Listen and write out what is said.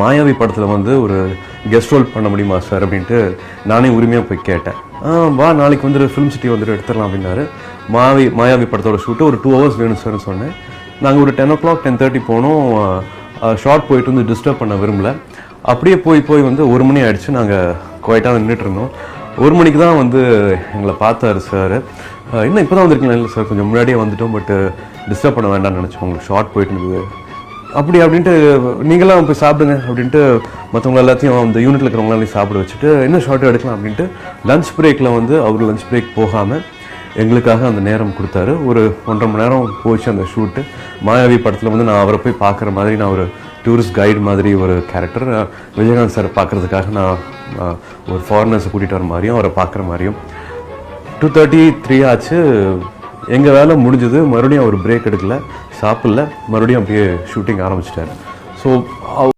மாயாவி படத்தில் வந்து ஒரு கெஸ்ட் ரோல் பண்ண முடியுமா சார் அப்படின்ட்டு நானே உரிமையாக போய் கேட்டேன். வா நாளைக்கு வந்து ஃபிலிம் சிட்டி வந்துட்டு எடுத்துடலாம் அப்படின்னாரு. மாயாவி படத்தோட ஷூட்டு ஒரு 2 hours வேணும் சார்னு சொன்னேன். நாங்கள் ஒரு 10 o'clock 10:30 போனோம். ஷார்ட் போயிட்டு வந்து டிஸ்டர்ப் பண்ண விரும்பல. அப்படியே போய் வந்து 1 மணி ஆகிடுச்சு. நாங்கள் குவைட்டாக நின்றுட்டு இருந்தோம். 1 மணிக்கு தான் வந்து எங்களை பார்த்தாரு சார். இன்னும் இப்போ தான் வந்திருக்கீங்களா? இல்லை சார், கொஞ்சம் முன்னாடியே வந்துட்டோம், பட் டிஸ்டர்ப் பண்ண வேண்டாம்னு நினச்சோம், உங்களுக்கு ஷார்ட் போயிட்டு இருந்தது அப்படின்ட்டு நீங்களாம் போய் சாப்பிடுங்க அப்படின்ட்டு மற்றவங்க எல்லாத்தையும் அந்த யூனிட்டில் இருக்கிறவங்களாலையும் சாப்பிட வச்சுட்டு என்ன ஷார்ட் எடுக்கலாம் அப்படின்ட்டு லஞ்ச் பிரேக்கில் வந்து அவர் லஞ்ச் பிரேக் போகாமல் எங்களுக்காக அந்த நேரம் கொடுத்தாரு. ஒரு 1.5 மணி நேரம் போச்சு அந்த ஷூட்டு. மாயாவி படத்தில் வந்து நான் அவரை போய் பார்க்குற மாதிரி, நான் ஒரு டூரிஸ்ட் கைடு மாதிரி ஒரு கேரக்டர். விஜயகாந்த் சார் பார்க்குறதுக்காக நான் ஒரு ஃபாரினர்ஸை கூட்டிகிட்டு வர மாதிரியும் அவரை பார்க்குற மாதிரியும். 2:33 ஆச்சு. எங்கள் வேலை முடிஞ்சது. மறுபடியும் அவர் பிரேக் எடுக்கல, சாப்பிடல, மறுபடியும் அப்படியே ஷூட்டிங் ஆரம்பிச்சிட்டாரு. ஸோ